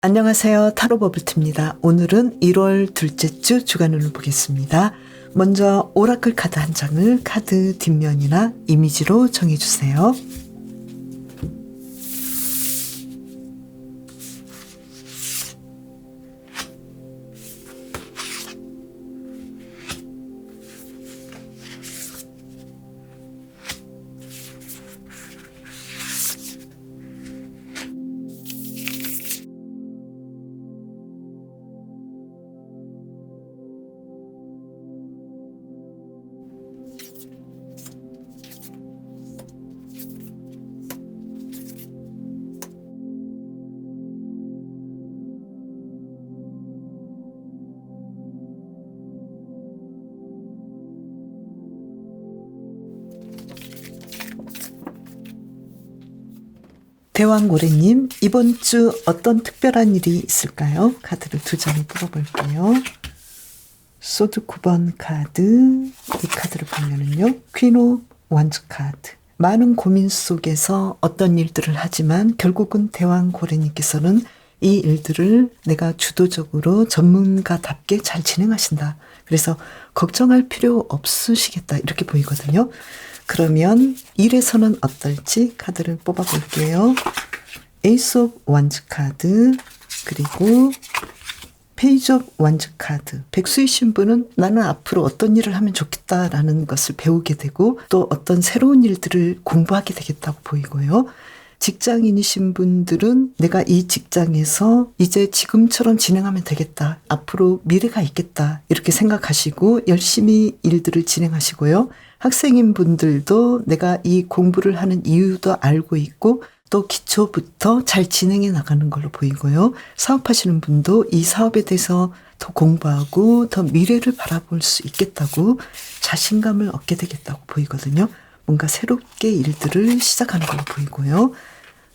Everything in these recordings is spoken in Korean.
안녕하세요. 타로 버블티입니다. 오늘은 1월 둘째 주 주간운을 보겠습니다. 먼저 오라클 카드 한 장을 카드 뒷면이나 이미지로 정해주세요. 대왕고래님, 이번 주 어떤 특별한 일이 있을까요? 카드를 두 장을 뽑아볼게요. 소드 9번 카드, 이 카드를 보면은요, 퀸 오브 완즈 카드. 많은 고민 속에서 어떤 일들을 하지만 결국은 대왕고래님께서는 이 일들을 내가 주도적으로 전문가답게 잘 진행하신다. 그래서 걱정할 필요 없으시겠다. 이렇게 보이거든요. 그러면 일에서는 어떨지 카드를 뽑아볼게요. 에이스 오브 완즈 카드, 그리고 페이지 오브 완즈 카드. 백수이신 분은 나는 앞으로 어떤 일을 하면 좋겠다라는 것을 배우게 되고 또 어떤 새로운 일들을 공부하게 되겠다고 보이고요. 직장인이신 분들은 내가 이 직장에서 이제 지금처럼 진행하면 되겠다. 앞으로 미래가 있겠다. 이렇게 생각하시고 열심히 일들을 진행하시고요. 학생인 분들도 내가 이 공부를 하는 이유도 알고 있고 또 기초부터 잘 진행해 나가는 걸로 보이고요. 사업하시는 분도 이 사업에 대해서 더 공부하고 더 미래를 바라볼 수 있겠다고 자신감을 얻게 되겠다고 보이거든요. 뭔가 새롭게 일들을 시작하는 걸로 보이고요.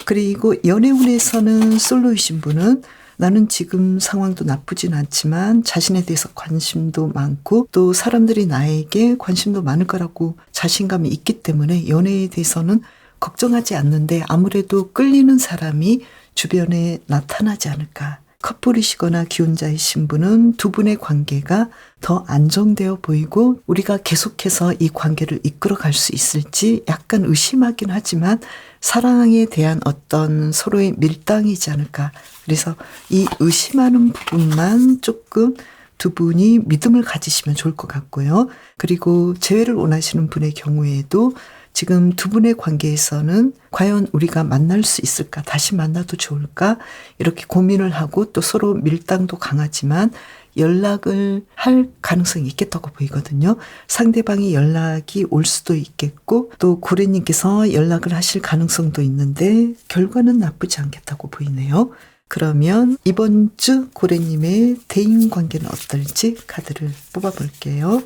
그리고 연애운에서는 솔로이신 분은 나는 지금 상황도 나쁘진 않지만 자신에 대해서 관심도 많고 또 사람들이 나에게 관심도 많을 거라고 자신감이 있기 때문에 연애에 대해서는 걱정하지 않는데 아무래도 끌리는 사람이 주변에 나타나지 않을까. 커플이시거나 기혼자이신 분은 두 분의 관계가 더 안정되어 보이고 우리가 계속해서 이 관계를 이끌어갈 수 있을지 약간 의심하긴 하지만 사랑에 대한 어떤 서로의 밀당이지 않을까. 그래서 이 의심하는 부분만 조금 두 분이 믿음을 가지시면 좋을 것 같고요. 그리고 재회를 원하시는 분의 경우에도 지금 두 분의 관계에서는 과연 우리가 만날 수 있을까? 다시 만나도 좋을까? 이렇게 고민을 하고 또 서로 밀당도 강하지만 연락을 할 가능성이 있겠다고 보이거든요. 상대방이 연락이 올 수도 있겠고 또 고래님께서 연락을 하실 가능성도 있는데 결과는 나쁘지 않겠다고 보이네요. 그러면 이번 주 고래님의 대인관계는 어떨지 카드를 뽑아볼게요.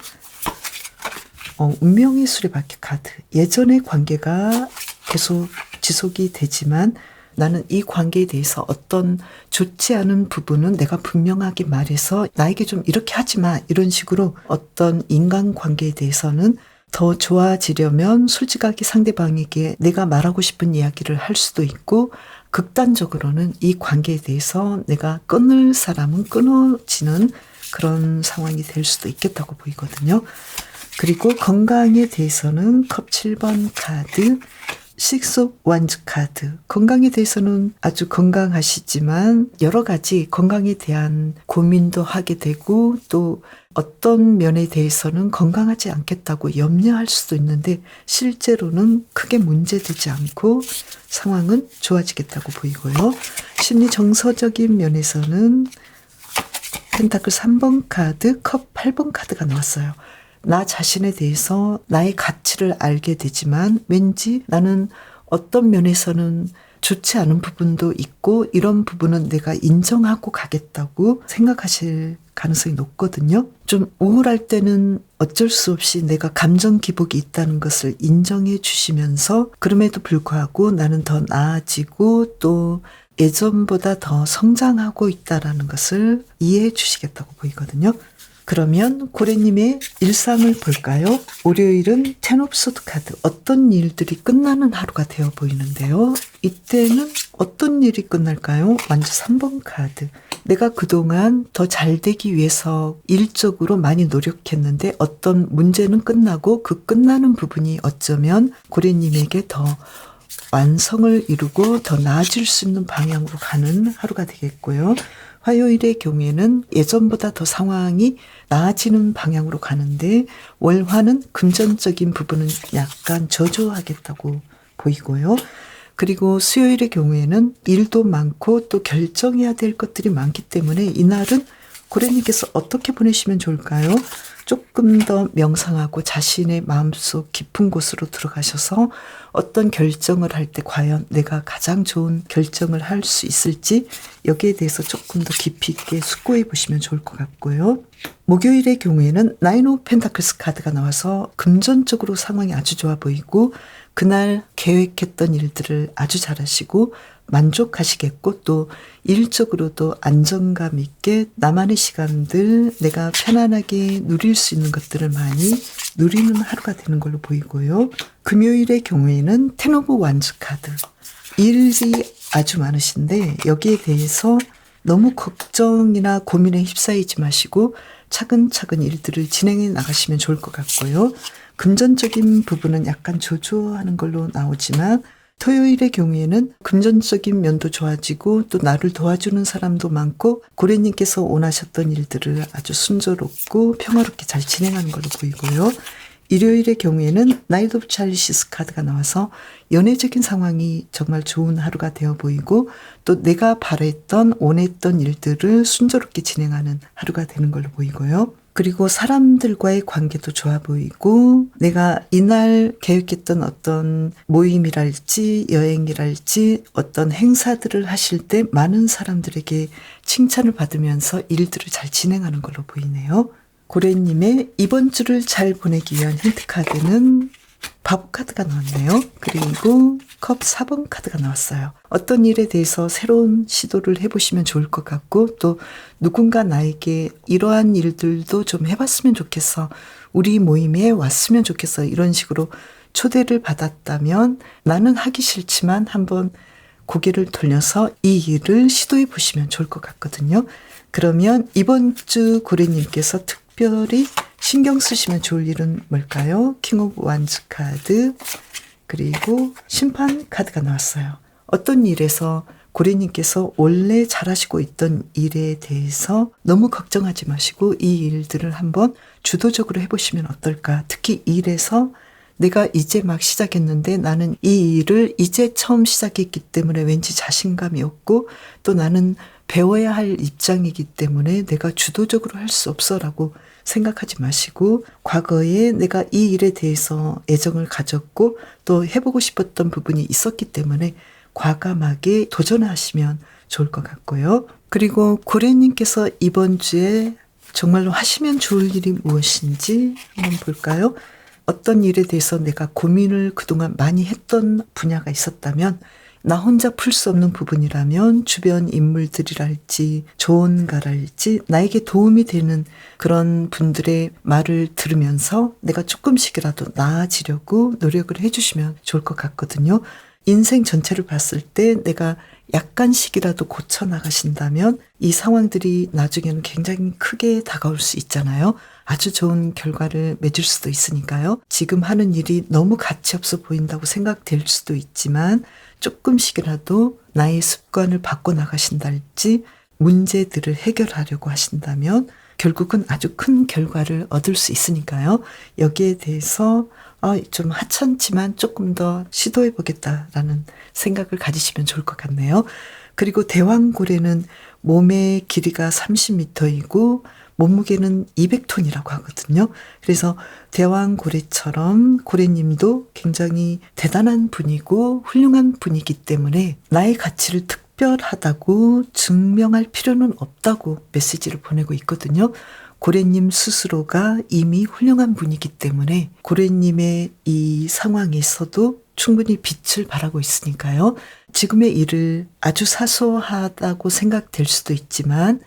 운명의 수레바퀴 카드. 예전의 관계가 계속 지속이 되지만 나는 이 관계에 대해서 어떤 좋지 않은 부분은 내가 분명하게 말해서 나에게 좀 이렇게 하지 마. 이런 식으로 어떤 인간관계에 대해서는 더 좋아지려면 솔직하게 상대방에게 내가 말하고 싶은 이야기를 할 수도 있고 극단적으로는 이 관계에 대해서 내가 끊을 사람은 끊어지는 그런 상황이 될 수도 있겠다고 보이거든요. 그리고 건강에 대해서는 컵 7번 카드, 식스 오브 완즈 카드. 건강에 대해서는 아주 건강하시지만 여러 가지 건강에 대한 고민도 하게 되고 또 어떤 면에 대해서는 건강하지 않겠다고 염려할 수도 있는데 실제로는 크게 문제되지 않고 상황은 좋아지겠다고 보이고요. 심리 정서적인 면에서는 펜타클 3번 카드, 컵 8번 카드가 나왔어요. 나 자신에 대해서 나의 가치를 알게 되지만 왠지 나는 어떤 면에서는 좋지 않은 부분도 있고 이런 부분은 내가 인정하고 가겠다고 생각하실 가능성이 높거든요. 좀 우울할 때는 어쩔 수 없이 내가 감정 기복이 있다는 것을 인정해 주시면서 그럼에도 불구하고 나는 더 나아지고 또 예전보다 더 성장하고 있다라는 것을 이해해 주시겠다고 보이거든요. 그러면 고래님의 일상을 볼까요? 월요일은 텐 오브 소드 카드. 어떤 일들이 끝나는 하루가 되어 보이는데요. 이때는 어떤 일이 끝날까요? 먼저 3번 카드. 내가 그동안 더 잘 되기 위해서 일적으로 많이 노력했는데 어떤 문제는 끝나고 그 끝나는 부분이 어쩌면 고래님에게 더 완성을 이루고 더 나아질 수 있는 방향으로 가는 하루가 되겠고요. 화요일의 경우에는 예전보다 더 상황이 나아지는 방향으로 가는데 월화는 금전적인 부분은 약간 저조하겠다고 보이고요. 그리고 수요일의 경우에는 일도 많고 또 결정해야 될 것들이 많기 때문에 이날은 고래님께서 어떻게 보내시면 좋을까요? 조금 더 명상하고 자신의 마음속 깊은 곳으로 들어가셔서 어떤 결정을 할 때 과연 내가 가장 좋은 결정을 할 수 있을지 여기에 대해서 조금 더 깊이 있게 숙고해 보시면 좋을 것 같고요. 목요일의 경우에는 나인 오브 펜타클스 카드가 나와서 금전적으로 상황이 아주 좋아 보이고 그날 계획했던 일들을 아주 잘하시고 만족하시겠고 또 일적으로도 안정감 있게 나만의 시간들 내가 편안하게 누릴 수 있는 것들을 많이 누리는 하루가 되는 걸로 보이고요. 금요일의 경우에는 텐 오브 완즈 카드. 일이 아주 많으신데 여기에 대해서 너무 걱정이나 고민에 휩싸이지 마시고 차근차근 일들을 진행해 나가시면 좋을 것 같고요. 금전적인 부분은 약간 조조하는 걸로 나오지만 토요일의 경우에는 금전적인 면도 좋아지고 또 나를 도와주는 사람도 많고 고래님께서 원하셨던 일들을 아주 순조롭고 평화롭게 잘 진행하는 걸로 보이고요. 일요일의 경우에는 나이트 오브 찰리시스 카드가 나와서 연애적인 상황이 정말 좋은 하루가 되어 보이고 또 내가 바랬던 원했던 일들을 순조롭게 진행하는 하루가 되는 걸로 보이고요. 그리고 사람들과의 관계도 좋아 보이고 내가 이날 계획했던 어떤 모임이랄지 여행이랄지 어떤 행사들을 하실 때 많은 사람들에게 칭찬을 받으면서 일들을 잘 진행하는 걸로 보이네요. 고래님의 이번 주를 잘 보내기 위한 힌트 카드는 바보 카드가 나왔네요. 그리고 컵 4번 카드가 나왔어요. 어떤 일에 대해서 새로운 시도를 해보시면 좋을 것 같고 또 누군가 나에게 이러한 일들도 좀 해봤으면 좋겠어. 우리 모임에 왔으면 좋겠어. 이런 식으로 초대를 받았다면 나는 하기 싫지만 한번 고개를 돌려서 이 일을 시도해 보시면 좋을 것 같거든요. 그러면 이번 주 고래님께서 특별히 신경 쓰시면 좋을 일은 뭘까요? 킹 오브 완즈 카드 그리고 심판 카드가 나왔어요. 어떤 일에서 고래님께서 원래 잘하시고 있던 일에 대해서 너무 걱정하지 마시고 이 일들을 한번 주도적으로 해보시면 어떨까. 특히 일에서 내가 이제 막 시작했는데 나는 이 일을 이제 처음 시작했기 때문에 왠지 자신감이 없고 또 나는 배워야 할 입장이기 때문에 내가 주도적으로 할 수 없어라고 생각하지 마시고 과거에 내가 이 일에 대해서 애정을 가졌고 또 해보고 싶었던 부분이 있었기 때문에 과감하게 도전하시면 좋을 것 같고요. 그리고 고래님께서 이번 주에 정말로 하시면 좋을 일이 무엇인지 한번 볼까요? 어떤 일에 대해서 내가 고민을 그동안 많이 했던 분야가 있었다면 나 혼자 풀 수 없는 부분이라면 주변 인물들이랄지 조언가랄지 나에게 도움이 되는 그런 분들의 말을 들으면서 내가 조금씩이라도 나아지려고 노력을 해주시면 좋을 것 같거든요. 인생 전체를 봤을 때 내가 약간씩이라도 고쳐나가신다면 이 상황들이 나중에는 굉장히 크게 다가올 수 있잖아요. 아주 좋은 결과를 맺을 수도 있으니까요. 지금 하는 일이 너무 가치 없어 보인다고 생각될 수도 있지만 조금씩이라도 나의 습관을 바꿔나가신달지 문제들을 해결하려고 하신다면 결국은 아주 큰 결과를 얻을 수 있으니까요. 여기에 대해서 좀 하찮지만 조금 더 시도해보겠다라는 생각을 가지시면 좋을 것 같네요. 그리고 대왕고래는 몸의 길이가 30m이고 몸무게는 200톤이라고 하거든요. 그래서 대왕고래처럼 고래님도 굉장히 대단한 분이고 훌륭한 분이기 때문에 나의 가치를 특별하다고 증명할 필요는 없다고 메시지를 보내고 있거든요. 고래님 스스로가 이미 훌륭한 분이기 때문에 고래님의 이 상황에서도 충분히 빛을 발하고 있으니까요. 지금의 일을 아주 사소하다고 생각될 수도 있지만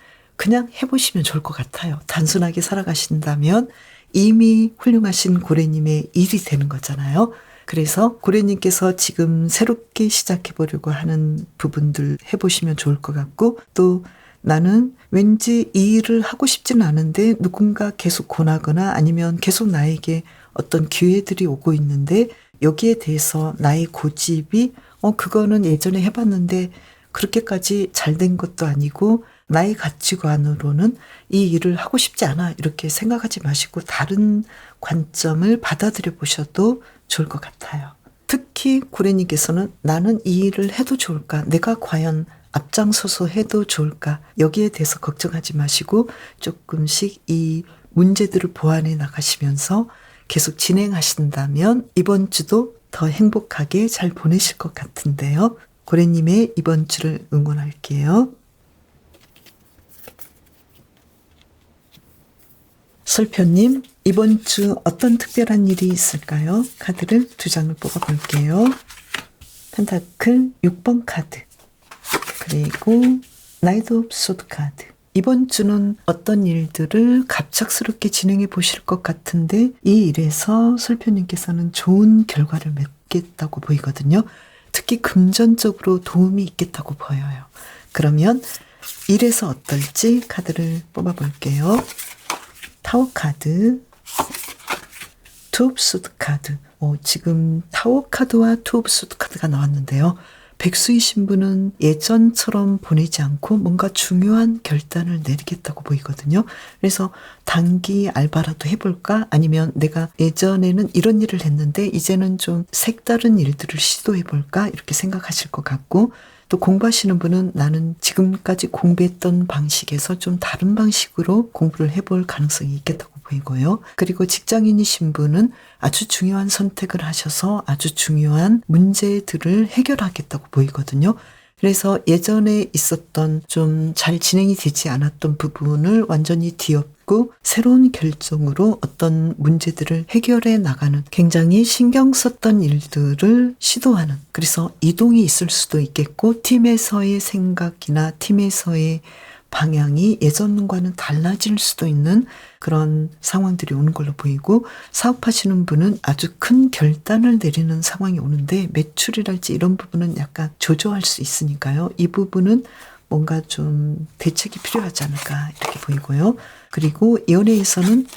그냥 해보시면 좋을 것 같아요. 단순하게 살아가신다면 이미 훌륭하신 고래님의 일이 되는 거잖아요. 그래서 고래님께서 지금 새롭게 시작해보려고 하는 부분들 해보시면 좋을 것 같고, 또 나는 왠지 이 일을 하고 싶지는 않은데 누군가 계속 권하거나 아니면 계속 나에게 어떤 기회들이 오고 있는데 여기에 대해서 나의 고집이 그거는 예전에 해봤는데 그렇게까지 잘 된 것도 아니고 나의 가치관으로는 이 일을 하고 싶지 않아 이렇게 생각하지 마시고 다른 관점을 받아들여 보셔도 좋을 것 같아요. 특히 고래님께서는 나는 이 일을 해도 좋을까? 내가 과연 앞장서서 해도 좋을까? 여기에 대해서 걱정하지 마시고 조금씩 이 문제들을 보완해 나가시면서 계속 진행하신다면 이번 주도 더 행복하게 잘 보내실 것 같은데요. 고래님의 이번 주를 응원할게요. 설표님, 이번 주 어떤 특별한 일이 있을까요? 카드를 2장을 뽑아볼게요. 펜타클 6번 카드, 그리고 나이트 오브 소드 카드. 이번 주는 어떤 일들을 갑작스럽게 진행해 보실 것 같은데 이 일에서 설표님께서는 좋은 결과를 맺겠다고 보이거든요. 특히 금전적으로 도움이 있겠다고 보여요. 그러면 일에서 어떨지 카드를 뽑아볼게요. 타워 카드, 투 오브 소드 카드. 지금 타워 카드와 투 오브 소드 카드가 나왔는데요. 백수이신 분은 예전처럼 보내지 않고 뭔가 중요한 결단을 내리겠다고 보이거든요. 그래서 단기 알바라도 해볼까? 아니면 내가 예전에는 이런 일을 했는데 이제는 좀 색다른 일들을 시도해볼까? 이렇게 생각하실 것 같고, 또 공부하시는 분은 나는 지금까지 공부했던 방식에서 좀 다른 방식으로 공부를 해볼 가능성이 있겠다고 보이고요. 그리고 직장인이신 분은 아주 중요한 선택을 하셔서 아주 중요한 문제들을 해결하겠다고 보이거든요. 그래서 예전에 있었던 좀 잘 진행이 되지 않았던 부분을 완전히 뒤엎고 새로운 결정으로 어떤 문제들을 해결해 나가는 굉장히 신경 썼던 일들을 시도하는, 그래서 이동이 있을 수도 있겠고 팀에서의 생각이나 팀에서의 방향이 예전과는 달라질 수도 있는 그런 상황들이 오는 걸로 보이고, 사업하시는 분은 아주 큰 결단을 내리는 상황이 오는데 매출이랄지 이런 부분은 약간 조조할 수 있으니까요. 이 부분은 뭔가 좀 대책이 필요하지 않을까 이렇게 보이고요. 그리고 연애에서는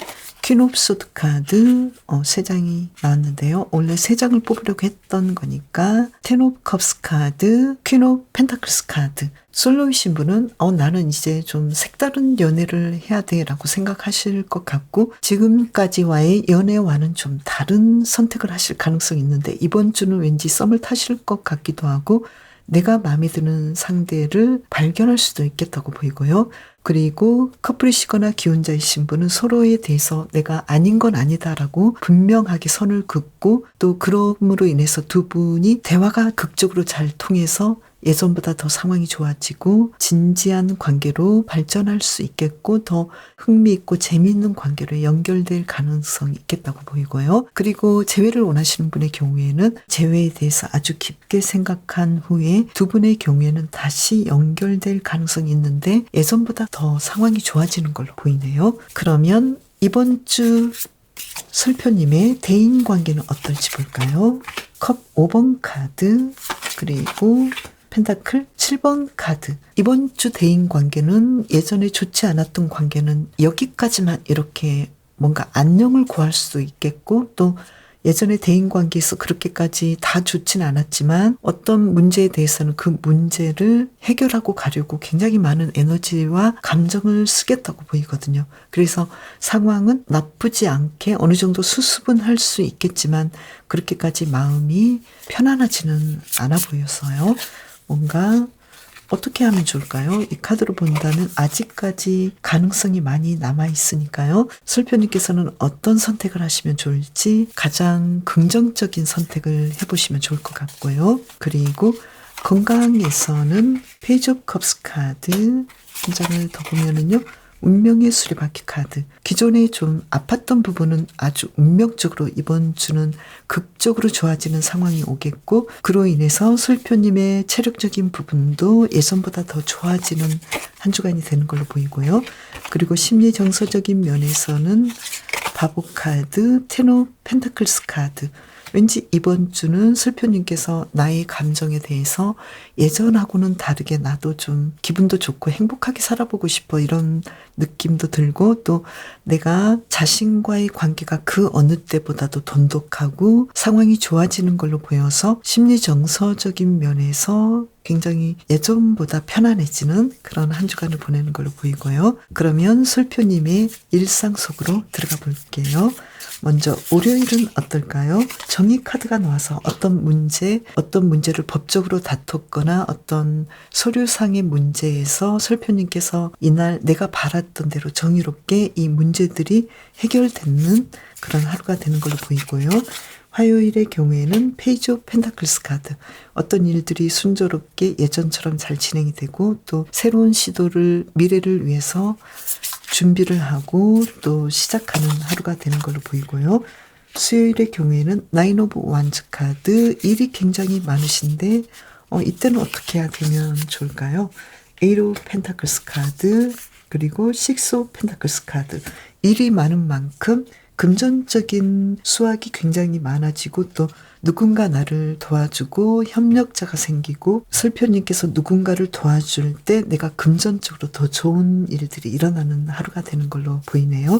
퀸 오브 소드 카드 3장이 나왔는데요. 원래 3장을 뽑으려고 했던 거니까 텐 오브 컵스 카드, 퀸 오브 펜타클스 카드. 솔로이신 분은 나는 이제 좀 색다른 연애를 해야 돼 라고 생각하실 것 같고, 지금까지와의 연애와는 좀 다른 선택을 하실 가능성이 있는데 이번 주는 왠지 썸을 타실 것 같기도 하고 내가 마음에 드는 상대를 발견할 수도 있겠다고 보이고요. 그리고 커플이시거나 기혼자이신 분은 서로에 대해서 내가 아닌 건 아니다라고 분명하게 선을 긋고, 또 그럼으로 인해서 두 분이 대화가 극적으로 잘 통해서 예전보다 더 상황이 좋아지고 진지한 관계로 발전할 수 있겠고 더 흥미있고 재미있는 관계로 연결될 가능성이 있겠다고 보이고요. 그리고 재회를 원하시는 분의 경우에는 재회에 대해서 아주 깊게 생각한 후에 두 분의 경우에는 다시 연결될 가능성이 있는데 예전보다 더 상황이 좋아지는 걸로 보이네요. 그러면 이번 주 설표님의 대인관계는 어떨지 볼까요? 컵 5번 카드, 그리고 펜타클 7번 카드. 이번 주 대인관계는 예전에 좋지 않았던 관계는 여기까지만 이렇게 뭔가 안녕을 구할 수도 있겠고, 또 예전에 대인관계에서 그렇게까지 다 좋지는 않았지만 어떤 문제에 대해서는 그 문제를 해결하고 가려고 굉장히 많은 에너지와 감정을 쓰겠다고 보이거든요. 그래서 상황은 나쁘지 않게 어느 정도 수습은 할 수 있겠지만 그렇게까지 마음이 편안하지는 않아 보여서요. 뭔가 어떻게 하면 좋을까요? 이 카드로 본다면 아직까지 가능성이 많이 남아있으니까요. 설표님께서는 어떤 선택을 하시면 좋을지 가장 긍정적인 선택을 해보시면 좋을 것 같고요. 그리고 건강에서는 페이지 오브 컵스 카드 한 장을 더 보면은요. 운명의 수레바퀴 카드. 기존에 좀 아팠던 부분은 아주 운명적으로 이번 주는 극적으로 좋아지는 상황이 오겠고, 그로 인해서 솔표님의 체력적인 부분도 예전보다 더 좋아지는 한 주간이 되는 걸로 보이고요. 그리고 심리 정서적인 면에서는 바보 카드, 테노 펜타클스 카드. 왠지 이번 주는 슬표님께서 나의 감정에 대해서 예전하고는 다르게 나도 좀 기분도 좋고 행복하게 살아보고 싶어 이런 느낌도 들고, 또 내가 자신과의 관계가 그 어느 때보다도 돈독하고 상황이 좋아지는 걸로 보여서 심리 정서적인 면에서 굉장히 예전보다 편안해지는 그런 한 주간을 보내는 걸로 보이고요. 그러면 솔표님의 일상 속으로 들어가 볼게요. 먼저 월요일은 어떨까요? 정의 카드가 나와서 어떤 문제를 법적으로 다퉜거나 어떤 서류상의 문제에서 솔표님께서 이날 내가 바랐던 대로 정의롭게 이 문제들이 해결되는 그런 하루가 되는 걸로 보이고요. 화요일의 경우에는 페이지 오브 펜타클스 카드. 어떤 일들이 순조롭게 예전처럼 잘 진행이 되고, 또 새로운 시도를 미래를 위해서 준비를 하고 또 시작하는 하루가 되는 걸로 보이고요. 수요일의 경우에는 나인 오브 완즈 카드. 일이 굉장히 많으신데 이때는 어떻게 해야 되면 좋을까요? 에잇 오브 펜타클스 카드, 그리고 식스 오브 펜타클스 카드. 일이 많은 만큼 금전적인 수확이 굉장히 많아지고, 또 누군가 나를 도와주고 협력자가 생기고, 슬표님께서 누군가를 도와줄 때 내가 금전적으로 더 좋은 일들이 일어나는 하루가 되는 걸로 보이네요.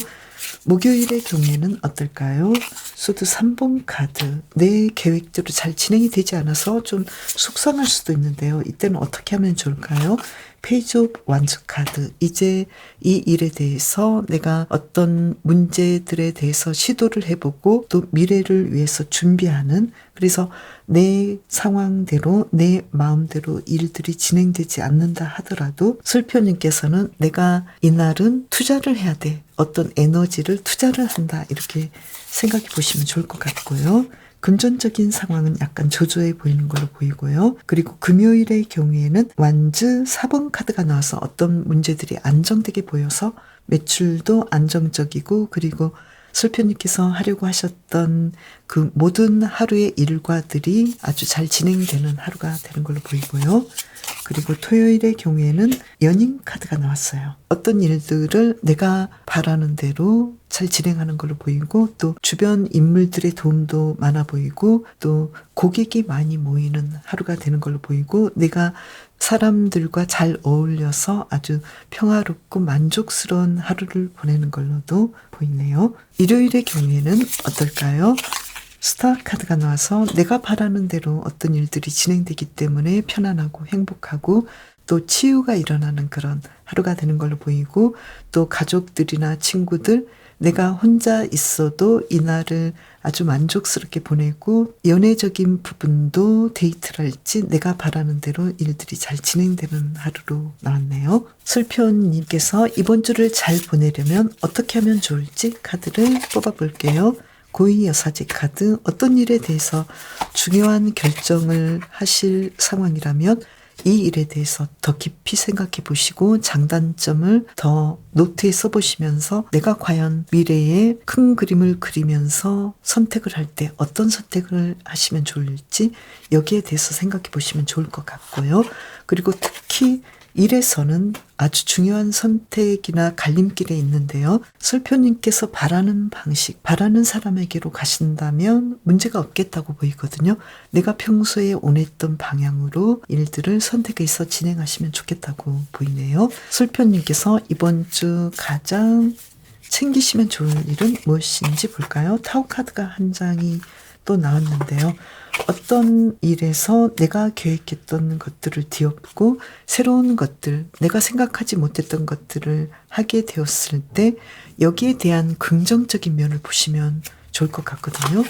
목요일의 경우에는 어떨까요? 소드 3번 카드. 내 계획대로 잘 진행이 되지 않아서 좀 속상할 수도 있는데요. 이때는 어떻게 하면 좋을까요? 페이지 오브 완즈 카드. 이제 이 일에 대해서 내가 어떤 문제들에 대해서 시도를 해보고 또 미래를 위해서 준비하는, 그래서 내 상황대로 내 마음대로 일들이 진행되지 않는다 하더라도 슬표님께서는 내가 이날은 투자를 해야 돼, 어떤 에너지를 투자를 한다, 이렇게 생각해 보시면 좋을 것 같고요. 금전적인 상황은 약간 조조해 보이는 걸로 보이고요. 그리고 금요일의 경우에는 완즈 4번 카드가 나와서 어떤 문제들이 안정되게 보여서 매출도 안정적이고, 그리고 슬표님께서 하려고 하셨던 그 모든 하루의 일과들이 아주 잘 진행되는 하루가 되는 걸로 보이고요. 그리고 토요일의 경우에는 연인 카드가 나왔어요. 어떤 일들을 내가 바라는 대로 잘 진행하는 걸로 보이고, 또 주변 인물들의 도움도 많아 보이고, 또 고객이 많이 모이는 하루가 되는 걸로 보이고, 내가 사람들과 잘 어울려서 아주 평화롭고 만족스러운 하루를 보내는 걸로도 보이네요. 일요일의 경우에는 어떨까요? 스타 카드가 나와서 내가 바라는 대로 어떤 일들이 진행되기 때문에 편안하고 행복하고 또 치유가 일어나는 그런 하루가 되는 걸로 보이고, 또 가족들이나 친구들, 내가 혼자 있어도 이날을 아주 만족스럽게 보내고, 연애적인 부분도 데이트랄지 내가 바라는 대로 일들이 잘 진행되는 하루로 나왔네요. 슬표님께서 이번 주를 잘 보내려면 어떻게 하면 좋을지 카드를 뽑아볼게요. 고위 여사제 카드. 어떤 일에 대해서 중요한 결정을 하실 상황이라면 이 일에 대해서 더 깊이 생각해 보시고 장단점을 더 노트에 써보시면서 내가 과연 미래에 큰 그림을 그리면서 선택을 할 때 어떤 선택을 하시면 좋을지 여기에 대해서 생각해 보시면 좋을 것 같고요. 그리고 특히 일에서는 아주 중요한 선택이나 갈림길에 있는데요. 설표님께서 바라는 방식, 바라는 사람에게로 가신다면 문제가 없겠다고 보이거든요. 내가 평소에 원했던 방향으로 일들을 선택해서 진행하시면 좋겠다고 보이네요. 설표님께서 이번 주 가장 챙기시면 좋을 일은 무엇인지 볼까요? 타워 카드가 한 장이 또 나왔는데요. 어떤 일에서 내가 계획했던 것들을 뒤엎고 새로운 것들, 내가 생각하지 못했던 것들을 하게 되었을 때 여기에 대한 긍정적인 면을 보시면 좋을 것 같거든요.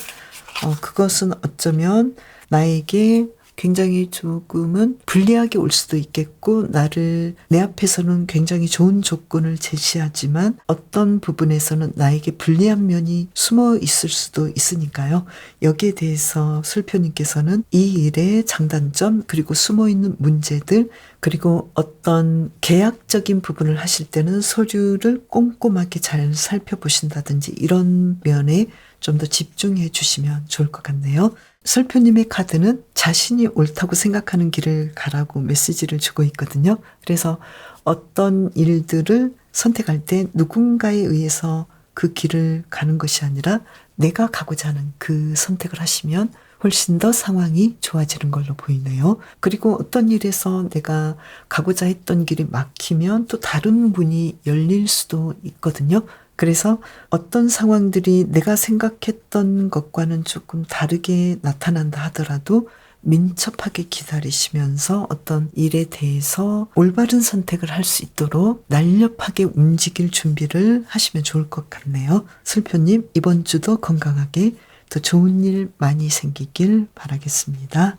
그것은 어쩌면 나에게 굉장히 조금은 불리하게 올 수도 있겠고, 내 앞에서는 굉장히 좋은 조건을 제시하지만 어떤 부분에서는 나에게 불리한 면이 숨어 있을 수도 있으니까요. 여기에 대해서 설표님께서는 이 일의 장단점, 그리고 숨어 있는 문제들, 그리고 어떤 계약적인 부분을 하실 때는 서류를 꼼꼼하게 잘 살펴보신다든지 이런 면에 좀 더 집중해 주시면 좋을 것 같네요. 설표님의 카드는 자신이 옳다고 생각하는 길을 가라고 메시지를 주고 있거든요. 그래서 어떤 일들을 선택할 때 누군가에 의해서 그 길을 가는 것이 아니라 내가 가고자 하는 그 선택을 하시면 훨씬 더 상황이 좋아지는 걸로 보이네요. 그리고 어떤 일에서 내가 가고자 했던 길이 막히면 또 다른 문이 열릴 수도 있거든요. 그래서 어떤 상황들이 내가 생각했던 것과는 조금 다르게 나타난다 하더라도 민첩하게 기다리시면서 어떤 일에 대해서 올바른 선택을 할 수 있도록 날렵하게 움직일 준비를 하시면 좋을 것 같네요. 슬표님, 이번 주도 건강하게 더 좋은 일 많이 생기길 바라겠습니다.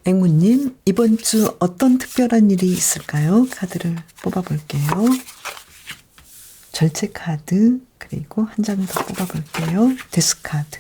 앵무님, 이번 주 어떤 특별한 일이 있을까요? 카드를 뽑아볼게요. 절제 카드, 그리고 한 장 더 뽑아볼게요. 데스 카드.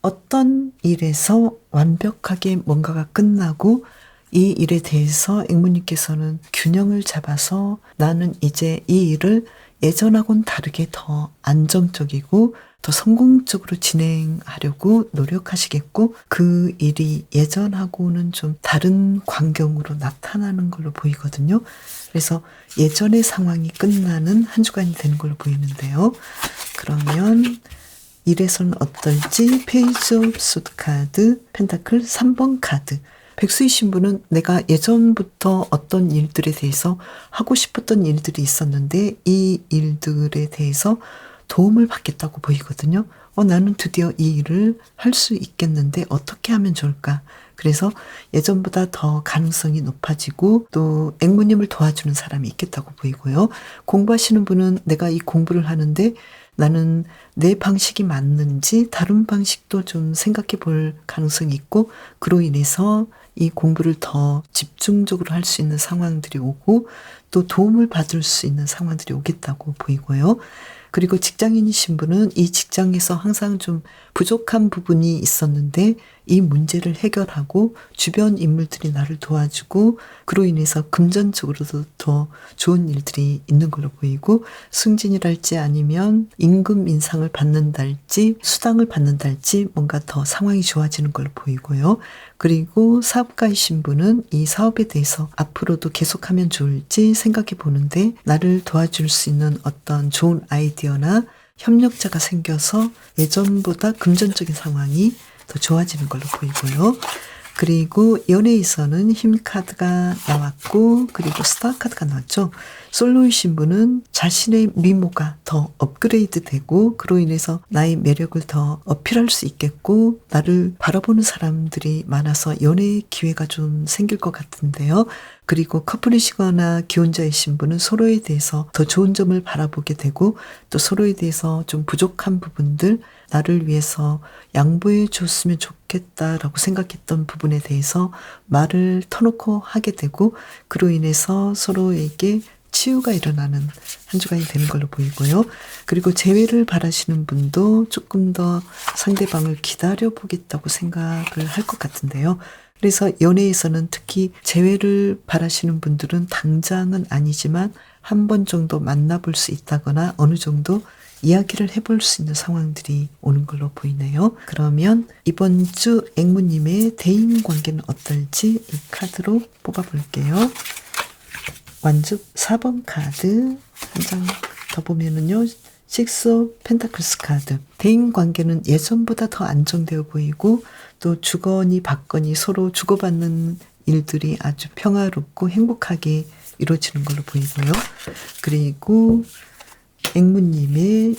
어떤 일에서 완벽하게 뭔가가 끝나고 이 일에 대해서 앵무님께서는 균형을 잡아서 나는 이제 이 일을 예전하고는 다르게 더 안정적이고 더 성공적으로 진행하려고 노력하시겠고, 그 일이 예전하고는 좀 다른 광경으로 나타나는 걸로 보이거든요. 그래서 예전의 상황이 끝나는 한 주간이 되는 걸로 보이는데요. 그러면 일에서는 어떨지 페이지 오브 소드 카드, 펜타클 3번 카드. 백수이신 분은 내가 예전부터 어떤 일들에 대해서 하고 싶었던 일들이 있었는데 이 일들에 대해서 도움을 받겠다고 보이거든요. 나는 드디어 이 일을 할 수 있겠는데 어떻게 하면 좋을까? 그래서 예전보다 더 가능성이 높아지고 또 앵무님을 도와주는 사람이 있겠다고 보이고요. 공부하시는 분은 내가 이 공부를 하는데 나는 내 방식이 맞는지 다른 방식도 좀 생각해 볼 가능성이 있고, 그로 인해서 이 공부를 더 집중적으로 할 수 있는 상황들이 오고 또 도움을 받을 수 있는 상황들이 오겠다고 보이고요. 그리고 직장인이신 분은 이 직장에서 항상 좀 부족한 부분이 있었는데 이 문제를 해결하고 주변 인물들이 나를 도와주고 그로 인해서 금전적으로도 더 좋은 일들이 있는 걸로 보이고, 승진이랄지 아니면 임금 인상을 받는달지 수당을 받는달지 뭔가 더 상황이 좋아지는 걸로 보이고요. 그리고 사업가이신 분은 이 사업에 대해서 앞으로도 계속하면 좋을지 생각해 보는데 나를 도와줄 수 있는 어떤 좋은 아이디어나 협력자가 생겨서 예전보다 금전적인 상황이 더 좋아지는 걸로 보이고요. 그리고 연애에서는 힘 카드가 나왔고 그리고 스타 카드가 나왔죠. 솔로이신 분은 자신의 미모가 더 업그레이드 되고 그로 인해서 나의 매력을 더 어필할 수 있겠고 나를 바라보는 사람들이 많아서 연애의 기회가 좀 생길 것 같은데요. 그리고 커플이시거나 기혼자이신 분은 서로에 대해서 더 좋은 점을 바라보게 되고 또 서로에 대해서 좀 부족한 부분들, 나를 위해서 양보해 줬으면 좋겠다라고 생각했던 부분에 대해서 말을 터놓고 하게 되고 그로 인해서 서로에게 치유가 일어나는 한 주간이 되는 걸로 보이고요. 그리고 재회를 바라시는 분도 조금 더 상대방을 기다려보겠다고 생각을 할 것 같은데요. 그래서 연애에서는 특히 재회를 바라시는 분들은 당장은 아니지만 한 번 정도 만나볼 수 있다거나 어느 정도 이야기를 해볼 수 있는 상황들이 오는 걸로 보이네요. 그러면 이번 주 앵무님의 대인관계는 어떨지 이 카드로 뽑아볼게요. 완죽 4번 카드 한 장 더 보면은요. 식스 오브 펜타클스 카드. 대인관계는 예전보다 더 안정되어 보이고 또 주거니 받거니 서로 주고받는 일들이 아주 평화롭고 행복하게 이루어지는 걸로 보이고요. 그리고 앵무님의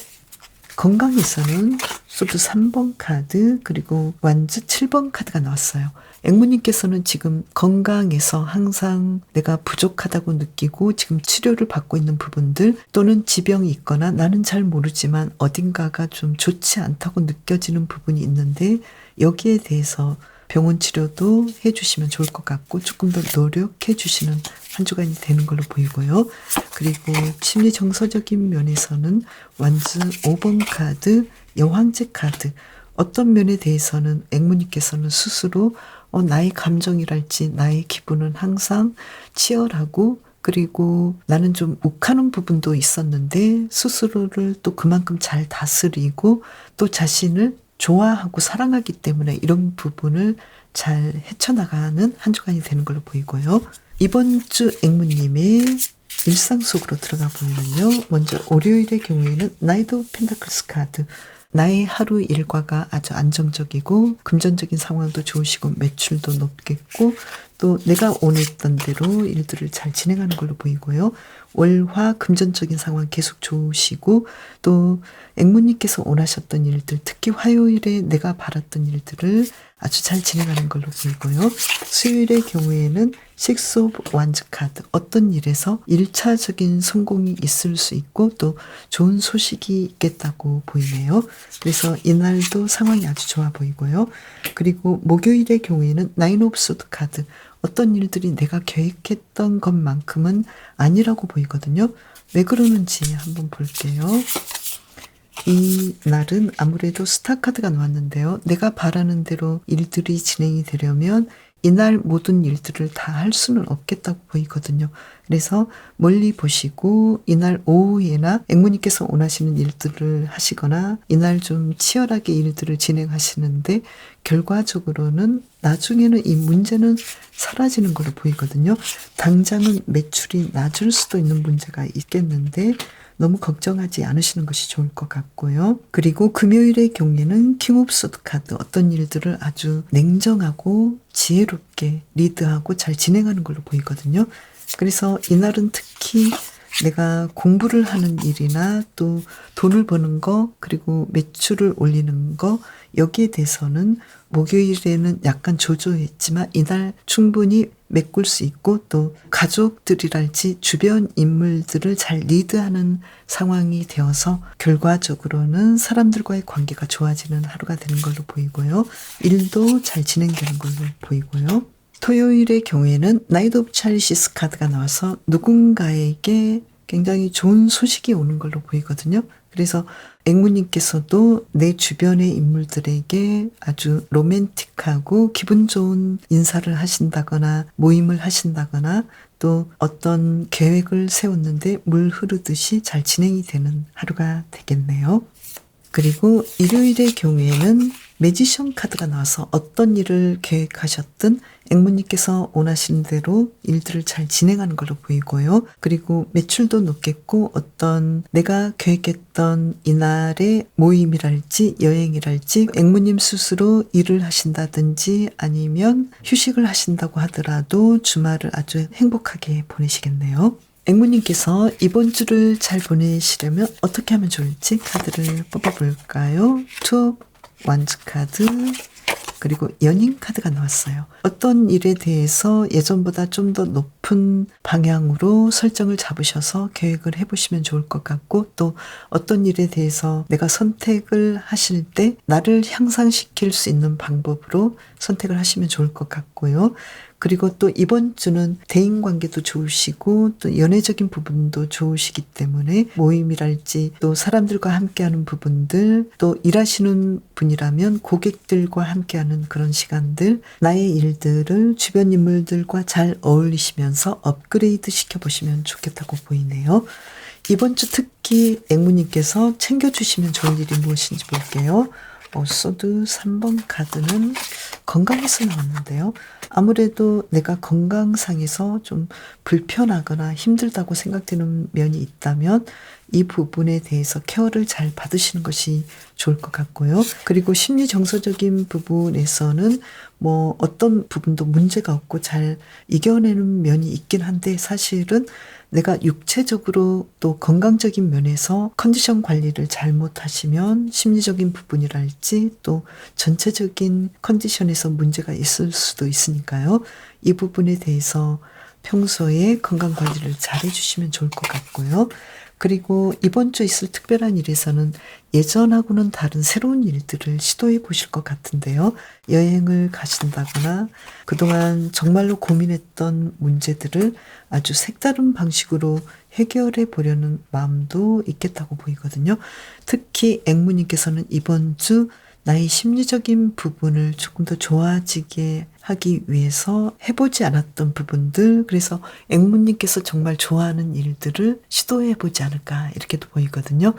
건강에서는 소드 3번 카드, 그리고 완즈 7번 카드가 나왔어요. 앵무님께서는 지금 건강에서 항상 내가 부족하다고 느끼고 지금 치료를 받고 있는 부분들, 또는 지병이 있거나 나는 잘 모르지만 어딘가가 좀 좋지 않다고 느껴지는 부분이 있는데, 여기에 대해서 병원 치료도 해주시면 좋을 것 같고 조금 더 노력해 주시는 한 주간이 되는 걸로 보이고요. 그리고 심리 정서적인 면에서는 완즈 5번 카드, 여왕제 카드, 어떤 면에 대해서는 앵무님께서는 스스로 나의 감정이랄지 나의 기분은 항상 치열하고, 그리고 나는 좀 욱하는 부분도 있었는데 스스로를 또 그만큼 잘 다스리고 또 자신을 좋아하고 사랑하기 때문에 이런 부분을 잘 헤쳐나가는 한 주간이 되는 걸로 보이고요. 이번 주 앵무님의 일상 속으로 들어가 보면요. 먼저 월요일의 경우에는 나이트 오브 펜타클스 카드. 나의 하루 일과가 아주 안정적이고 금전적인 상황도 좋으시고 매출도 높겠고 또 내가 원했던 대로 일들을 잘 진행하는 걸로 보이고요. 월화 금전적인 상황 계속 좋으시고 또 앵무님께서 원하셨던 일들, 특히 화요일에 내가 바랐던 일들을 아주 잘 진행하는 걸로 보이고요. 수요일의 경우에는 식스 오브 완즈 카드, 어떤 일에서 1차적인 성공이 있을 수 있고 또 좋은 소식이 있겠다고 보이네요. 그래서 이날도 상황이 아주 좋아 보이고요. 그리고 목요일의 경우에는 나인 오브 소드 카드, 어떤 일들이 내가 계획했던 것만큼은 아니라고 보이거든요. 왜 그러는지 한번 볼게요. 이 날은 아무래도 스타 카드가 나왔는데요. 내가 바라는 대로 일들이 진행이 되려면 이날 모든 일들을 다 할 수는 없겠다고 보이거든요. 그래서 멀리 보시고 이날 오후에나 앵무님께서 원하시는 일들을 하시거나 이날 좀 치열하게 일들을 진행하시는데 결과적으로는 나중에는 이 문제는 사라지는 걸로 보이거든요. 당장은 매출이 낮을 수도 있는 문제가 있겠는데 너무 걱정하지 않으시는 것이 좋을 것 같고요. 그리고 금요일의 경우에는 킹 오브 소드 카드, 어떤 일들을 아주 냉정하고 지혜롭게 리드하고 잘 진행하는 걸로 보이거든요. 그래서 이날은 특히 내가 공부를 하는 일이나 또 돈을 버는 거, 그리고 매출을 올리는 거, 여기에 대해서는 목요일에는 약간 조조했지만 이날 충분히 메꿀 수 있고 또 가족들이랄지 주변 인물들을 잘 리드하는 상황이 되어서 결과적으로는 사람들과의 관계가 좋아지는 하루가 되는 걸로 보이고요. 일도 잘 진행되는 걸로 보이고요. 토요일의 경우에는 나이트 오브 찰리시스 카드가 나와서 누군가에게 굉장히 좋은 소식이 오는 걸로 보이거든요. 그래서 앵무님께서도 내 주변의 인물들에게 아주 로맨틱하고 기분 좋은 인사를 하신다거나 모임을 하신다거나 또 어떤 계획을 세웠는데 물 흐르듯이 잘 진행이 되는 하루가 되겠네요. 그리고 일요일의 경우에는 매지션 카드가 나와서 어떤 일을 계획하셨든 앵무님께서 원하시는 대로 일들을 잘 진행하는 걸로 보이고요. 그리고 매출도 높겠고 어떤 내가 계획했던 이날의 모임이랄지 여행이랄지 앵무님 스스로 일을 하신다든지 아니면 휴식을 하신다고 하더라도 주말을 아주 행복하게 보내시겠네요. 앵무님께서 이번 주를 잘 보내시려면 어떻게 하면 좋을지 카드를 뽑아볼까요? 투 완즈 카드, 그리고 연인 카드가 나왔어요. 어떤 일에 대해서 예전보다 좀 더 높은 방향으로 설정을 잡으셔서 계획을 해보시면 좋을 것 같고 또 어떤 일에 대해서 내가 선택을 하실 때 나를 향상시킬 수 있는 방법으로 선택을 하시면 좋을 것 같고요. 그리고 또 이번 주는 대인관계도 좋으시고 또 연애적인 부분도 좋으시기 때문에 모임이랄지 또 사람들과 함께하는 부분들, 또 일하시는 분이라면 고객들과 함께하는 그런 시간들, 나의 일들을 주변 인물들과 잘 어울리시면서 업그레이드 시켜보시면 좋겠다고 보이네요. 이번 주 특히 앵무님께서 챙겨주시면 좋은 일이 무엇인지 볼게요. 소드 3번 카드는 건강에서 나왔는데요. 아무래도 내가 건강상에서 좀 불편하거나 힘들다고 생각되는 면이 있다면 이 부분에 대해서 케어를 잘 받으시는 것이 좋을 것 같고요. 그리고 심리 정서적인 부분에서는 어떤 부분도 문제가 없고 잘 이겨내는 면이 있긴 한데 사실은 내가 육체적으로 또 건강적인 면에서 컨디션 관리를 잘못하시면 심리적인 부분이랄지 또 전체적인 컨디션에서 문제가 있을 수도 있으니까요. 이 부분에 대해서 평소에 건강 관리를 잘 해주시면 좋을 것 같고요. 그리고 이번 주 있을 특별한 일에서는 예전하고는 다른 새로운 일들을 시도해 보실 것 같은데요. 여행을 가신다거나 그동안 정말로 고민했던 문제들을 아주 색다른 방식으로 해결해 보려는 마음도 있겠다고 보이거든요. 특히 앵무님께서는 이번 주 나의 심리적인 부분을 조금 더 좋아지게 하기 위해서 해보지 않았던 부분들, 그래서 앵무님께서 정말 좋아하는 일들을 시도해보지 않을까 이렇게도 보이거든요.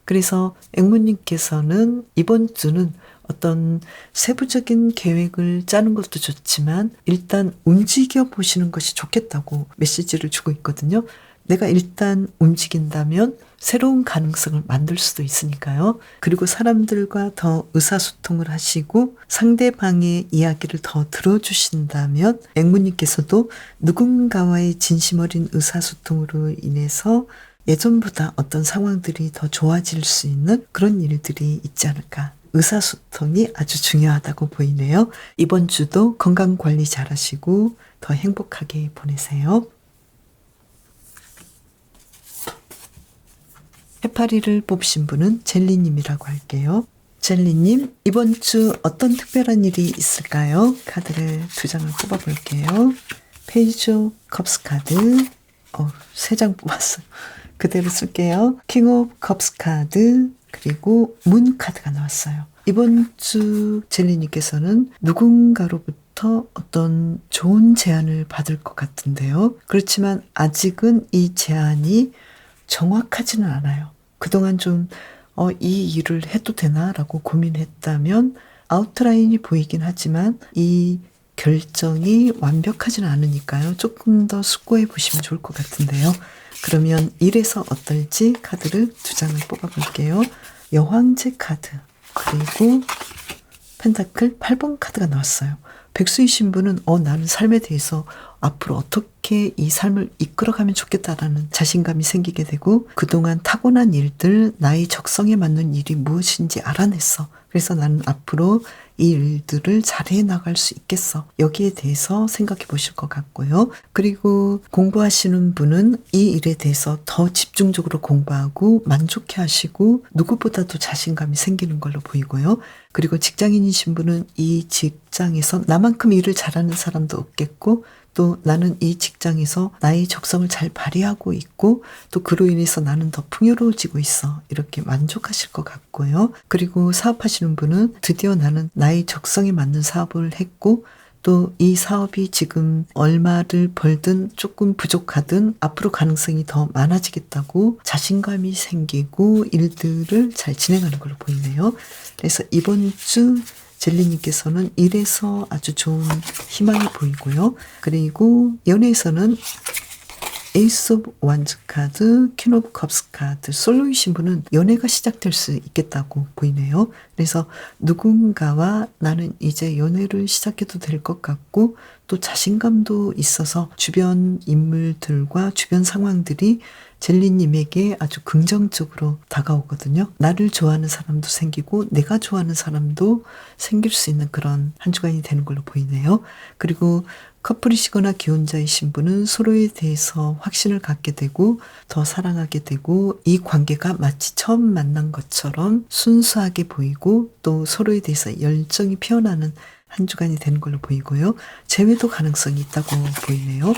그래서 앵무님께서는 이번 주는 어떤 세부적인 계획을 짜는 것도 좋지만 일단 움직여 보시는 것이 좋겠다고 메시지를 주고 있거든요. 내가 일단 움직인다면 새로운 가능성을 만들 수도 있으니까요. 그리고 사람들과 더 의사소통을 하시고 상대방의 이야기를 더 들어주신다면 앵무님께서도 누군가와의 진심 어린 의사소통으로 인해서 예전보다 어떤 상황들이 더 좋아질 수 있는 그런 일들이 있지 않을까. 의사소통이 아주 중요하다고 보이네요. 이번 주도 건강관리 잘 하시고 더 행복하게 보내세요. 해파리를 뽑으신 분은 젤리님이라고 할게요. 젤리님, 이번 주 어떤 특별한 일이 있을까요? 카드를 2장을 뽑아볼게요. 페이지 오브 컵스 카드, 3장 뽑았어요. 그대로 쓸게요. 킹 오브 컵스 카드, 그리고 문 카드가 나왔어요. 이번 주 젤리님께서는 누군가로부터 어떤 좋은 제안을 받을 것 같은데요. 그렇지만 아직은 이 제안이 정확하지는 않아요. 그동안 좀 이 일을 해도 되나라고 고민했다면 아웃라인이 보이긴 하지만 이 결정이 완벽하지는 않으니까요. 조금 더 숙고해 보시면 좋을 것 같은데요. 그러면 일에서 어떨지 카드를 2장을 뽑아볼게요. 여왕제 카드, 그리고 펜타클 8번 카드가 나왔어요. 백수이신 분은 나는 삶에 대해서 앞으로 어떻게 이 삶을 이끌어가면 좋겠다라는 자신감이 생기게 되고 그동안 타고난 일들, 나의 적성에 맞는 일이 무엇인지 알아냈어. 그래서 나는 앞으로 이 일들을 잘해 나갈 수 있겠어. 여기에 대해서 생각해 보실 것 같고요. 그리고 공부하시는 분은 이 일에 대해서 더 집중적으로 공부하고 만족해 하시고 누구보다도 자신감이 생기는 걸로 보이고요. 그리고 직장인이신 분은 이 직장에서 나만큼 일을 잘하는 사람도 없겠고 또 나는 이 직장에서 나의 적성을 잘 발휘하고 있고 또 그로 인해서 나는 더 풍요로워지고 있어. 이렇게 만족하실 것 같고요. 그리고 사업하시는 분은 드디어 나는 나의 적성에 맞는 사업을 했고 또 이 사업이 지금 얼마를 벌든 조금 부족하든 앞으로 가능성이 더 많아지겠다고 자신감이 생기고 일들을 잘 진행하는 걸로 보이네요. 그래서 이번 주 젤리님께서는 일에서 아주 좋은 희망이 보이고요. 그리고 연애에서는 에이스 오브 완즈 카드, 퀸 오브 컵스 카드, 솔로이신 분은 연애가 시작될 수 있겠다고 보이네요. 그래서 누군가와 나는 이제 연애를 시작해도 될 것 같고 또 자신감도 있어서 주변 인물들과 주변 상황들이 젤리님에게 아주 긍정적으로 다가오거든요. 나를 좋아하는 사람도 생기고 내가 좋아하는 사람도 생길 수 있는 그런 한 주간이 되는 걸로 보이네요. 그리고 커플이시거나 기혼자이신 분은 서로에 대해서 확신을 갖게 되고 더 사랑하게 되고 이 관계가 마치 처음 만난 것처럼 순수하게 보이고 또 서로에 대해서 열정이 피어나는 한 주간이 되는 걸로 보이고요. 재회도 가능성이 있다고 보이네요.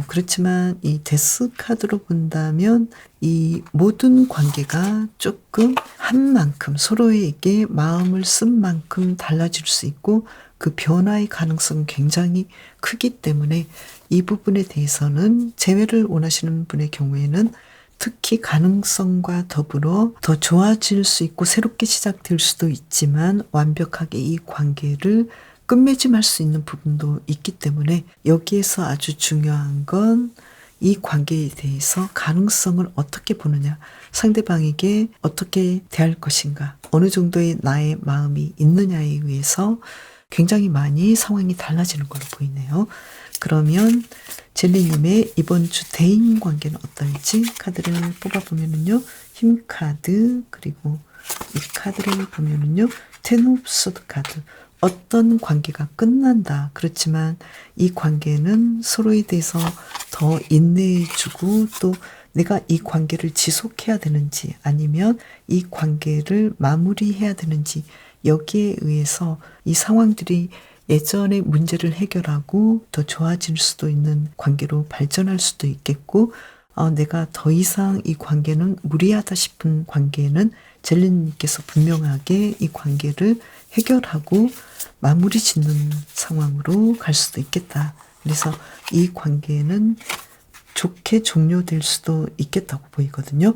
그렇지만 이 데스 카드로 본다면 이 모든 관계가 조금 한 만큼 서로에게 마음을 쓴 만큼 달라질 수 있고 그 변화의 가능성은 굉장히 크기 때문에 이 부분에 대해서는 재회를 원하시는 분의 경우에는 특히 가능성과 더불어 더 좋아질 수 있고 새롭게 시작될 수도 있지만 완벽하게 이 관계를 끝맺음할 수 있는 부분도 있기 때문에 여기에서 아주 중요한 건 이 관계에 대해서 가능성을 어떻게 보느냐, 상대방에게 어떻게 대할 것인가, 어느 정도의 나의 마음이 있느냐에 의해서 굉장히 많이 상황이 달라지는 걸로 보이네요. 그러면 젤리님의 이번 주 대인 관계는 어떨지 카드를 뽑아보면은요. 힘 카드, 그리고 이 카드를 보면은요. 텐 오브 소드 카드. 어떤 관계가 끝난다. 그렇지만 이 관계는 서로에 대해서 더 인내해주고, 또 내가 이 관계를 지속해야 되는지 아니면 이 관계를 마무리해야 되는지, 여기에 의해서 이 상황들이 예전의 문제를 해결하고 더 좋아질 수도 있는 관계로 발전할 수도 있겠고, 내가 더 이상 이 관계는 무리하다 싶은 관계는 젤리님께서 분명하게 이 관계를 해결하고 마무리 짓는 상황으로 갈 수도 있겠다. 그래서 이 관계는 좋게 종료될 수도 있겠다고 보이거든요.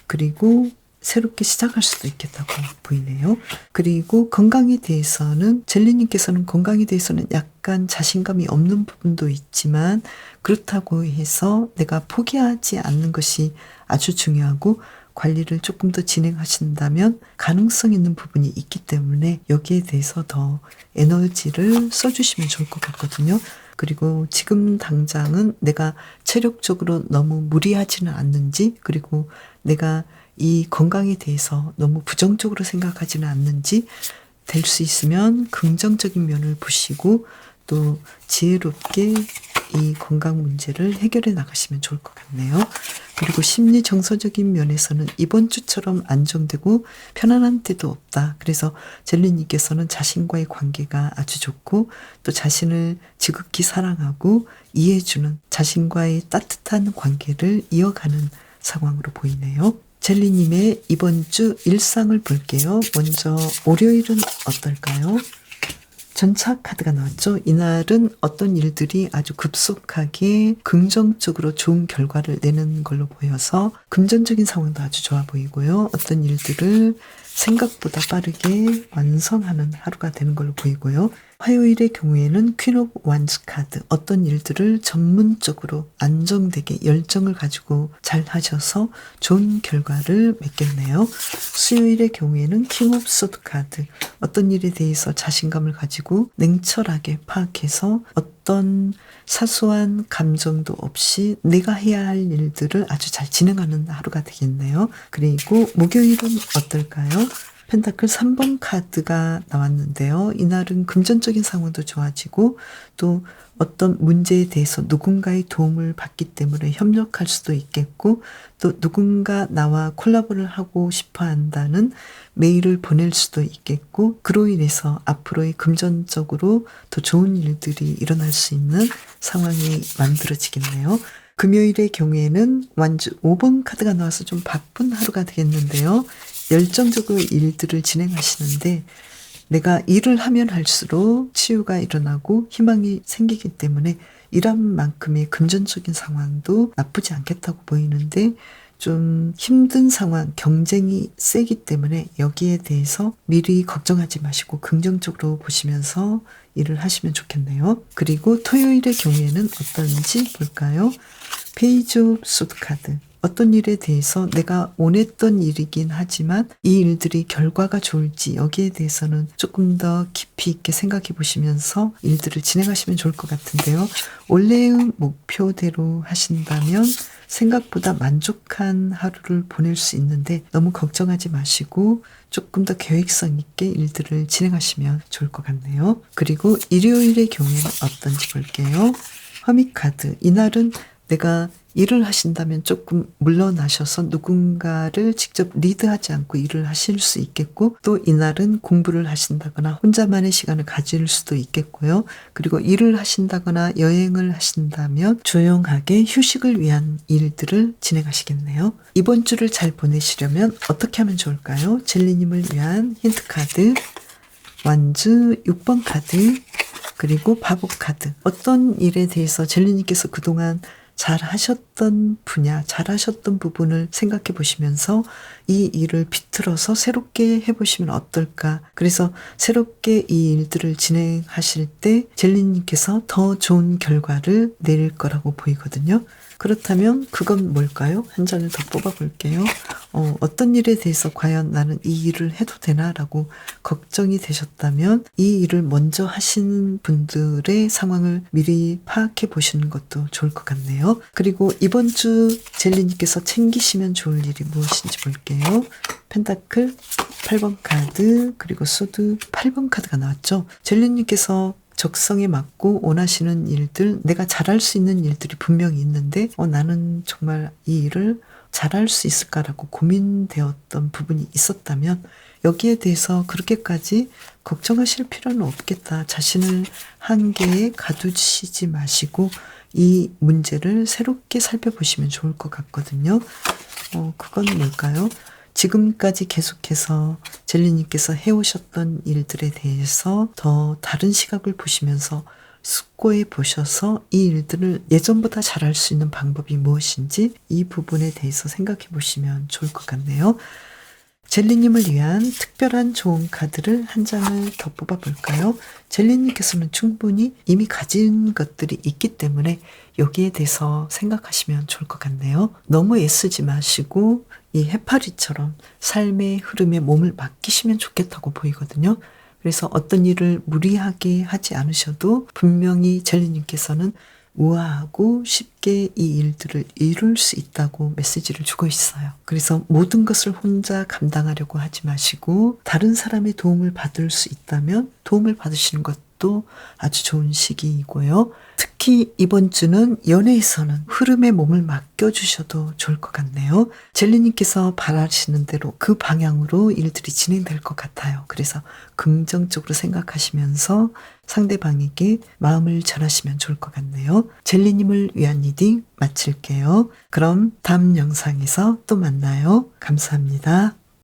그리고 새롭게 시작할 수도 있겠다고 보이네요. 그리고 건강에 대해서는 젤리님께서는 건강에 대해서는 약간 자신감이 없는 부분도 있지만, 그렇다고 해서 내가 포기하지 않는 것이 아주 중요하고 관리를 조금 더 진행하신다면 가능성 있는 부분이 있기 때문에 여기에 대해서 더 에너지를 써주시면 좋을 것 같거든요. 그리고 지금 당장은 내가 체력적으로 너무 무리하지는 않는지, 그리고 내가 이 건강에 대해서 너무 부정적으로 생각하지는 않는지, 될 수 있으면 긍정적인 면을 보시고 또 지혜롭게 이 건강 문제를 해결해 나가시면 좋을 것 같네요. 그리고 심리 정서적인 면에서는 이번 주처럼 안정되고 편안한 때도 없다. 그래서 젤리님께서는 자신과의 관계가 아주 좋고 또 자신을 지극히 사랑하고 이해해주는 자신과의 따뜻한 관계를 이어가는 상황으로 보이네요. 젤리님의 이번 주 일상을 볼게요. 먼저 월요일은 어떨까요? 전차 카드가 나왔죠. 이날은 어떤 일들이 아주 급속하게 긍정적으로 좋은 결과를 내는 걸로 보여서 금전적인 상황도 아주 좋아 보이고요. 어떤 일들을 생각보다 빠르게 완성하는 하루가 되는 걸로 보이고요. 화요일의 경우에는 퀸 오브 완즈 카드, 어떤 일들을 전문적으로 안정되게 열정을 가지고 잘 하셔서 좋은 결과를 맺겠네요. 수요일의 경우에는 킹 오브 소드 카드, 어떤 일에 대해서 자신감을 가지고 냉철하게 파악해서 어떤 사소한 감정도 없이 내가 해야 할 일들을 아주 잘 진행하는 하루가 되겠네요. 그리고 목요일은 어떨까요? 펜타클 3번 카드가 나왔는데요. 이날은 금전적인 상황도 좋아지고 또 어떤 문제에 대해서 누군가의 도움을 받기 때문에 협력할 수도 있겠고, 또 누군가 나와 콜라보를 하고 싶어 한다는 메일을 보낼 수도 있겠고, 그로 인해서 앞으로의 금전적으로 더 좋은 일들이 일어날 수 있는 상황이 만들어지겠네요. 금요일의 경우에는 완주 5번 카드가 나와서 좀 바쁜 하루가 되겠는데요. 열정적으로 일들을 진행하시는데 내가 일을 하면 할수록 치유가 일어나고 희망이 생기기 때문에 일한 만큼의 금전적인 상황도 나쁘지 않겠다고 보이는데, 좀 힘든 상황, 경쟁이 세기 때문에 여기에 대해서 미리 걱정하지 마시고 긍정적으로 보시면서 일을 하시면 좋겠네요. 그리고 토요일의 경우에는 어떤지 볼까요? 페이지 오브 소드 카드. 어떤 일에 대해서 내가 원했던 일이긴 하지만 이 일들이 결과가 좋을지, 여기에 대해서는 조금 더 깊이 있게 생각해 보시면서 일들을 진행하시면 좋을 것 같은데요. 원래의 목표대로 하신다면 생각보다 만족한 하루를 보낼 수 있는데 너무 걱정하지 마시고 조금 더 계획성 있게 일들을 진행하시면 좋을 것 같네요. 그리고 일요일의 경우에는 어떤지 볼게요. 허밋 카드. 이날은 내가 일을 하신다면 조금 물러나셔서 누군가를 직접 리드하지 않고 일을 하실 수 있겠고, 또 이날은 공부를 하신다거나 혼자만의 시간을 가질 수도 있겠고요. 그리고 일을 하신다거나 여행을 하신다면 조용하게 휴식을 위한 일들을 진행하시겠네요. 이번 주를 잘 보내시려면 어떻게 하면 좋을까요? 젤리님을 위한 힌트 카드, 완주 6번 카드, 그리고 바보 카드. 어떤 일에 대해서 젤리님께서 그동안 잘 하셨던 분야, 잘 하셨던 부분을 생각해 보시면서 이 일을 비틀어서 새롭게 해보시면 어떨까. 그래서 새롭게 이 일들을 진행하실 때 젤리님께서 더 좋은 결과를 내릴 거라고 보이거든요. 그렇다면 그건 뭘까요? 한 잔을 더 뽑아볼게요. 어떤 일에 대해서 과연 나는 이 일을 해도 되나라고 걱정이 되셨다면 이 일을 먼저 하신 분들의 상황을 미리 파악해 보시는 것도 좋을 것 같네요. 그리고 이번 주 젤리님께서 챙기시면 좋을 일이 무엇인지 볼게요. 펜타클 8번 카드, 그리고 소드 8번 카드가 나왔죠. 젤리님께서 적성에 맞고 원하시는 일들, 내가 잘할 수 있는 일들이 분명히 있는데 나는 정말 이 일을 잘할 수 있을까라고 고민되었던 부분이 있었다면 여기에 대해서 그렇게까지 걱정하실 필요는 없겠다. 자신을 한계에 가두시지 마시고 이 문제를 새롭게 살펴보시면 좋을 것 같거든요. 그건 뭘까요? 지금까지 계속해서 젤리님께서 해오셨던 일들에 대해서 더 다른 시각을 보시면서 숙고해 보셔서 이 일들을 예전보다 잘할 수 있는 방법이 무엇인지 이 부분에 대해서 생각해 보시면 좋을 것 같네요. 젤리님을 위한 특별한 좋은 카드를 한 장을 더 뽑아 볼까요? 젤리님께서는 충분히 이미 가진 것들이 있기 때문에 여기에 대해서 생각하시면 좋을 것 같네요. 너무 애쓰지 마시고 이 해파리처럼 삶의 흐름에 몸을 맡기시면 좋겠다고 보이거든요. 그래서 어떤 일을 무리하게 하지 않으셔도 분명히 젤리님께서는 우아하고 쉽게 이 일들을 이룰 수 있다고 메시지를 주고 있어요. 그래서 모든 것을 혼자 감당하려고 하지 마시고 다른 사람의 도움을 받을 수 있다면 도움을 받으시는 것도 아주 좋은 시기이고요. 특히 이번 주는 연애에서는 흐름에 몸을 맡겨주셔도 좋을 것 같네요. 젤리님께서 바라시는 대로 그 방향으로 일들이 진행될 것 같아요. 그래서 긍정적으로 생각하시면서 상대방에게 마음을 전하시면 좋을 것 같네요. 젤리님을 위한 리딩 마칠게요. 그럼 다음 영상에서 또 만나요. 감사합니다.